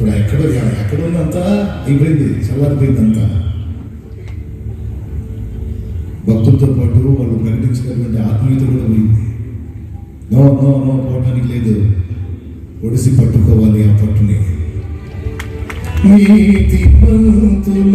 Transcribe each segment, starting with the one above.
ఇప్పుడు ఎక్కడ ఉన్నంతా అయిపోయింది, చల్లారిపోయిందంతా. భక్తులతో పాటు వాళ్ళు ప్రకటించినటువంటి ఆత్మీయత కూడా పోయింది. నో నో నో పోవటానికి లేదు, ఒడిసి పట్టుకోవాలి ఆ పట్టుని. నీతిమంతుల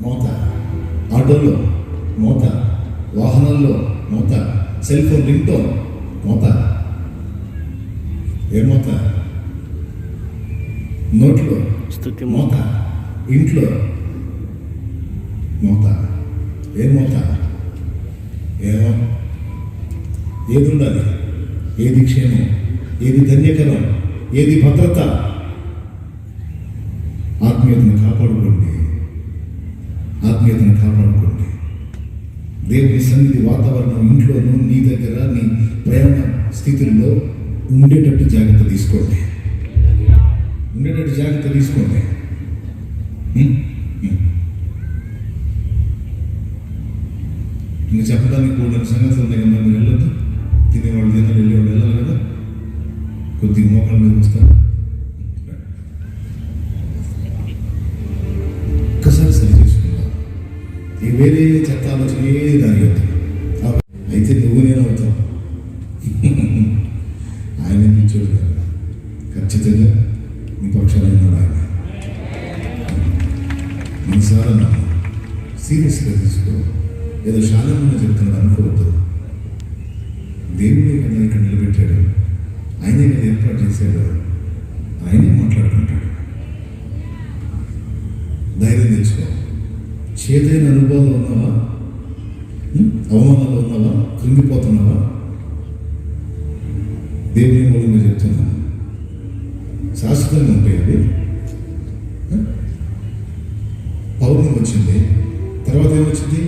మోత, ఆటోలో మోత, వాహనాల్లో మోత, సెల్ ఫోన్ రింగ్టోన్ మోత. ఏ మోత? నోట్లో మోత, ఇంట్లో మోత. ఏ మోత? ఏమో ఏది ఉండాలి? ఏది క్షేమం? ఏది ధన్యకరం? ఏది భద్రత? ఆత్మీయతను కాపాడుకోండి, ఆత్మీయతను కాపాడుకోండి. దేవుని సన్నిధి వాతావరణం ఇంట్లోనూ, నీ దగ్గర, నీ ప్రయాణ స్థితుల్లో ఉండేటట్టు జాగ్రత్త తీసుకోండి, ఉండేటట్టు జాగ్రత్త తీసుకోండి. ఇంకా చెప్పడానికి కూడా సంగతులు ఉన్నాయి కదా. మీరు వెళ్ళొద్దు, తినేవాళ్ళు తినాలి, వెళ్ళేవాళ్ళు వెళ్ళాలి కదా. కొద్దిగా మోకాళ్ళ మీద వస్తారు, ఒక్కసారి సరి చేసుకుందాం. ఈ వేరే చెత్త ఆలోచన ఏది దాని అయితే నువ్వు నేను అవుతావు. ఆయన పిచ్చోడు కదా, ఖచ్చితంగా నీ పక్షాలు ఉన్నాడు ఆయన. మనసారా నన్ను సీరియస్గా తీసుకో. ఏదో శాలంగా చెప్తున్నాడు అనుకోవద్దు. దేవుడే కదా ఇక్కడ నిలబెట్టాడు, ఆయనే కదా ఏర్పాటు చేశాడు, ఆయనే మాట్లాడుకుంటాడు. ధైర్యం తెచ్చుకో. చేతైన అనుభవాలు ఉన్నావా? అవమానాలు ఉన్నావా? కృంగిపోతున్నావా? దేవుని మూలంగా చెప్తున్నాను, శాశ్వతంగా ఉంటాయి అవి. పౌర్ణమి వచ్చింది, తర్వాత ఏమొచ్చింది?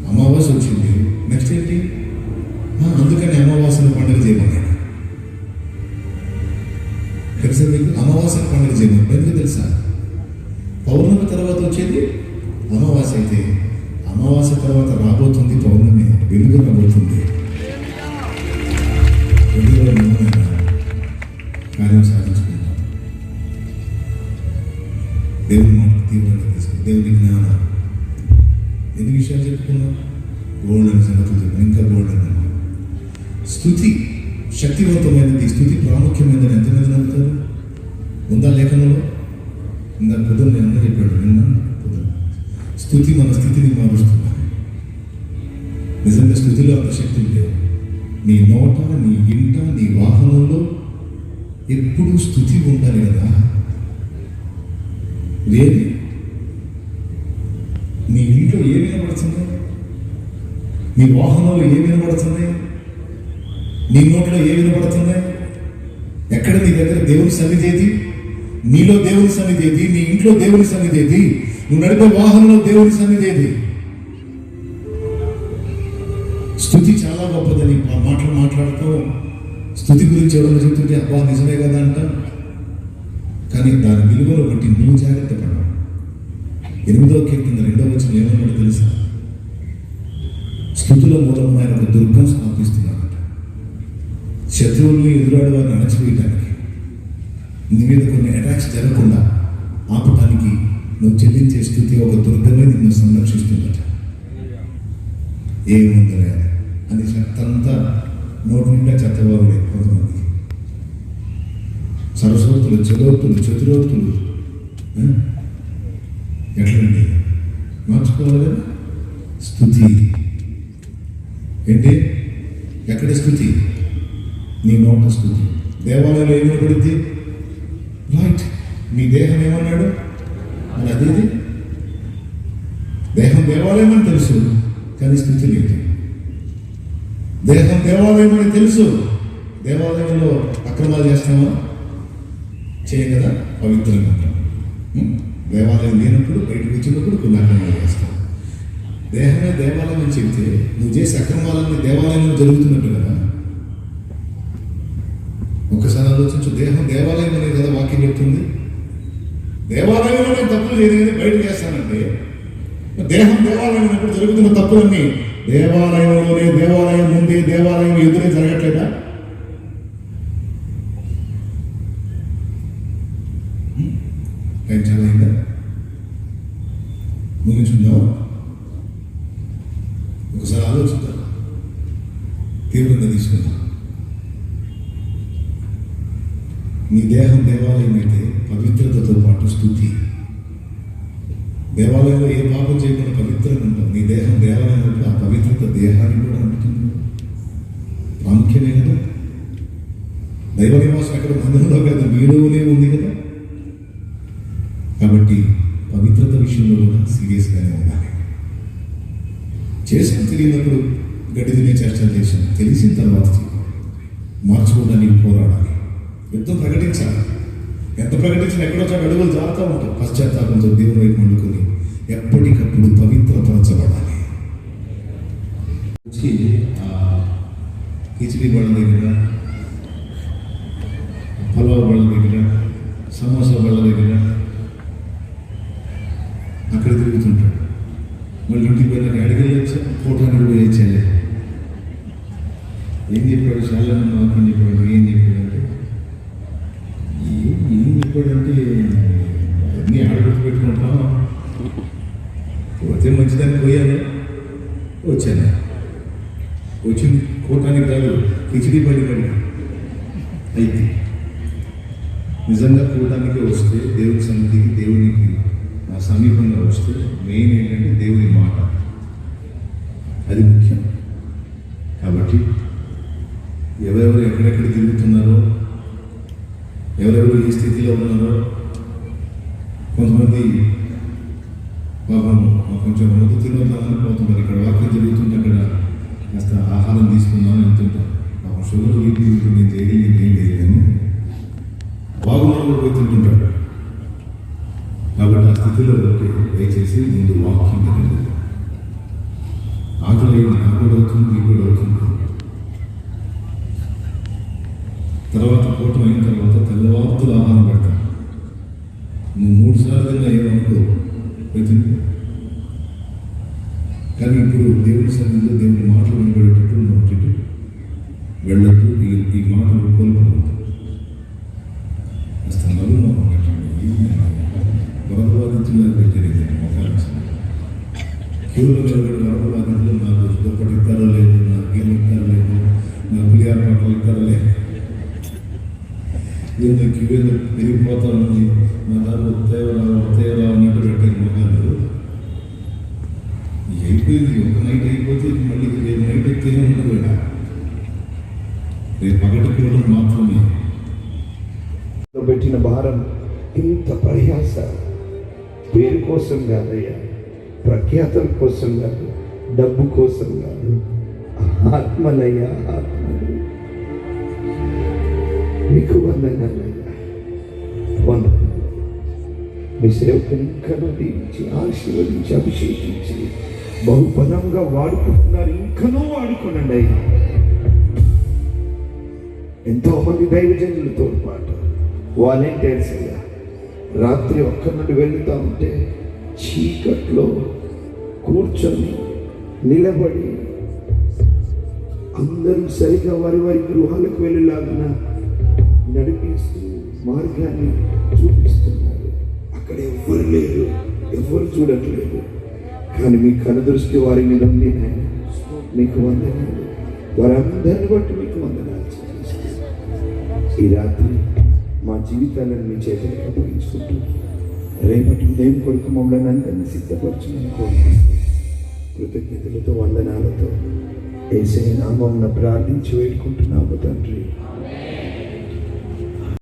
అమావాస్య వచ్చింది. నెక్స్ట్ ఏంటి? అందుకని అమావాస్యను పండుగ చేయమన్నాడు. తెలుసా మీకు? అమావాస్యను పండుగ చేయమన్నాడు ఎందుకు తెలుసా? పౌర్ణమి తర్వాత వచ్చేది అమావాస్య. అయితే అమావాస్య తర్వాత రాబోతుంది పౌర్ణమి, వెలుగు రాబోతుంది. వెలుగులో నిమ్మమైన కార్యం సాధించుకుంటాం. దేవుని మాట తీవ్రంగా తీసుకుంటాం. దేవుని జ్ఞానం. ఎన్ని విషయాలు చెప్పుకున్నాం? గోల్డెన్ సంగతులు చెప్పాను, ఇంకా గోల్డెన్. స్తుతి శక్తివంతమైనది, స్తుతి ప్రాముఖ్యమైనదని ఎంతమంది నమ్ముతారు? ఉందా లేఖనంలో? ఇంకా పొద్దున్న నేను అందరూ చెప్పాడు, విన్నాను. స్తుతి మన స్థితిని మారుస్తుంది. నిజంగా స్థుతిలో అంత శక్తి లేవు. నీ నోట, నీ ఇంట, నీ వాహనంలో ఎప్పుడూ స్తుతి ఉండాలి కదా. లేదు, నీ ఇంట్లో ఏమి వినబడుతుంది? నీ వాహనంలో ఏమి వినబడుతుంది? నీ నోట్లో ఏ వినబడుతుంది? ఎక్కడ నీ దగ్గర దేవుని సన్నిధి ఏది? నీలో దేవుని సన్నిధి ఏది? నీ ఇంట్లో దేవుని సన్నిధి ఏది? నువ్వు నడిపే వాహనంలో దేవుని సన్నిధి ఏది? స్తుతి చాలా గొప్పదని మాటలు మాట్లాడుతూ స్తుతి గురించి ఎవరైనా చెప్తుంటే అబ్బా నిజమే కదా అంట. కానీ దాని విలువలో బట్టి నువ్వు జాగ్రత్త పడ్డావు. 8వ కీర్తన 2వ వచనం ఏమన్నాడు తెలుసా? స్తుతుల మూలం ఆయన ఒక దుర్గం స్థాపిస్తున్నాడట, శత్రువుల్ని ఎదురాడు వారిని అణచివేయడానికి, నీ మీద కొన్ని అటాక్స్ జరగకుండా ఆపటానికి నువ్వు చెల్లించే స్థుతి ఒక దుర్గమే నిన్ను సంరక్షిస్తుందట. ఏముందలే అని చెత్తంతా నోటి నిండా చెత్తవారుడే కొంతమందికి. సరస్వతులు, చతురోక్తులు, చతురోక్తులు ఎట్లండి మార్చుకోవాలి కదా. స్తుతి ఏంటి? ఎక్కడ స్తుతి? నీ నోట స్తుతి. దేవాలయంలో ఏం వినపడుద్ది? రైట్. మీ దేహం ఏమన్నాడు? మరి అదేది దేహం దేవాలయం అని తెలుసు, కానీ స్థితి లేదు. దేహం దేవాలయం అని తెలుసు, దేవాలయంలో అక్రమాలు చేస్తామా? చేయం కదా, పవిత్రంగా ఉంటాం. దేవాలయం లేనప్పుడు బయటకు వచ్చినప్పుడు కొన్ని అక్రమాలు చేస్తాం. దేహమే దేవాలయం అని చెప్తే నువ్వు చేసే అక్రమాలన్నీ దేవాలయంలో జరుగుతున్నట్టు కదా. ఒక్కసారి ఆలోచించు. దేహం దేవాలయం అనేది కదా వాక్యం చెప్తుంది. దేవాలయంలో నేను తప్పులు చేయలేదు బయటకు చేస్తానంటే, దేహం దేవాలయం అయినప్పుడు జరుగుతున్న తప్పులన్నీ దేవాలయంలోనే, దేవాలయం ముందే, దేవాలయం ఎదురే జరగట్లేదా? టైం చాలా అయిందా? ముగించుందాం. ఒకసారి ఆలోచిద్దాం, తీవ్రంగా తీసుకుందాం. నీ దేహం దేవాలయం అయితే పవిత్రతతో పాటు స్తుతి. దేవాలయంలో ఏ పాపం చేయకుండా పవిత్రంగా ఉంటాం. నీ దేహం దేవాలయం అంటే ఆ పవిత్రత దేహానికి కూడా అంటుతుంది. ప్రాముఖ్యమే కదా. దైవ నివాసం ఎక్కడ మందిరంలో కదా, మీలోనే ఉంది కదా. కాబట్టి పవిత్రత విషయంలో కూడా సీరియస్గానే ఉండాలి. చేసుకుని తెలియనప్పుడు గడ్డి తినే చేష్టలు చేసాం, తెలిసిన తర్వాత మార్చుకోవడానికి పోరాడాలి. యుద్ధం ప్రకటించాలి. ఎంత ప్రకటించినా ఎక్కడో చోట అడుగులు జారుతూ ఉంటాం. పశ్చాత్తాపంతో దేవుని వైపు వండుకొని ఎప్పటికప్పుడు పవిత్రపరచబడాలి. కిచిడి బళ్ళ దగ్గర, పలావ్ బళ్ళ దగ్గర, సమోసా బళ్ళ దగ్గర అక్కడ తిరుగుతుంటాడు. మళ్ళీ ఇంటికి పోయినాక అడిగి వచ్చా ఫోటోని కూడా వేయించాలి. ఏం చెప్పాడు? చాలా వాక్యం చెప్పాడు. ఏం చెప్పాడంటే అన్నీ ఆడబెట్టి పెట్టుకుంటాం. పోతే మంచిదాన్ని పోయాను, వచ్చాను. వచ్చింది కోటానికి కాదు, కిచిడి పడి అయితే నిజంగా కోటానికి వస్తే, దేవుని సన్నిధికి, దేవునికి సమీపంగా వస్తే మెయిన్ ఏంటంటే దేవుని మాట, అది ముఖ్యం. కాబట్టి ఎవరెవరు ఎక్కడెక్కడ తిరుగుతున్నారో, ఎవరెవరు ఏ స్థితిలో ఉన్నారో, కొంతమంది పాపం కొంచెం ముందు తిరుగుతామని పోతుంటారు. ఇక్కడ వాక్యం జరుగుతుంటే అక్కడ కాస్త ఆహారం తీసుకుందామని వెళ్తుంటారు. పాపం షుగర్ వీటి నేను చేయలేదు, ఏం చేయలేదని బాగున్నా కూడా పోయి తింటుంటాడు. కాబట్టి ఆ స్థితిలో దయచేసి ముందు వాక్యం తినండి. ఆకలి నాకు కూడా అవుతుంది, మీకు కూడా అవుతుంది. తర్వాత పూటం అయిన తర్వాత తెల్లవారుతులు ఆహారం పెడతాం. నువ్వు 3 సార్లు ఏమనుకో అవుతుంది. కానీ ఇప్పుడు దేవుని సన్నిధిలో దేవుని మాటలు వినబడేటట్టు నోటి వెళ్ళొద్దు. ఈ మాటలు కోల్పోవద్దు. స్థలంలో మనం పెట్టండి. వరదబాధితులు పెట్టేది మొక్కలు క్యూలో నిలబడి వరదబాధితులు నాకు దుప్పటి ఇస్తారో లేదు, నాకు ఏమి ఇస్తారో లేదు, నా పులిహార పక్కలు ఇస్తారో లేదు, ఏదో క్యూ ఏదో పెరిగిపోతారని నా దాంట్లో వస్తాయో అన్నట్టు పెట్టారు మొక్కలు. అయిపోయింది. ఒక నైట్ అయిపోతే మళ్ళీ రేపు నైట్ ఎక్కే ఉండదు కదా. రేపు పగటి కూడా మాత్రమే పెట్టిన భారం. ఇంత ప్రయాస పేరు కోసం కాదయ్యా, ప్రఖ్యాతల కోసం కాదు, డబ్బు కోసం కాదు, ఆత్మలయ్యా, ఆత్మలు. మీకు వందనాలయ్యా, వందనాలు. మీ సేవకుని ఇంకా దీవించి, ఆశీర్వదించి, అభిషేకించి బహుబలంగా వాడుకుంటున్నారు. ఇంకనూ వాడుకోనండి అయ్యా. ఎంతోమంది దైవజనులతో పాటు వాలంటీర్స్ అయ్యా, రాత్రి ఒక్కరి నుండి వెళ్తూ ఉంటే చీకట్లో కూర్చొని నిలబడి అందరూ సరిగా వారి వారి గృహాలకు వెళ్ళేలాగా నడిపిస్తూ మార్గాన్ని చూపిస్తున్నారు. అక్కడ ఎవ్వరు లేరు, ఎవ్వరు చూడట్లేదు. కానీ మీ కనుదృష్టి వారి మీద ఉంది. నాయన మీకు వందనాలు. వారందరిని బట్టి మీకు వందనాలు. ఈ రాత్రి మా జీవితాలను మీ చేతులకు అప్పగించుకుంటూ రేపటి ఉదయం కొరకు మమ్మల్ని అందరినీ సిద్ధపరచమని కోరుకుంటూ కృతజ్ఞతలతో, వందనాలతో యేసయ్య నామమున ప్రార్థించి వేడుకుంటున్నాము తండ్రి.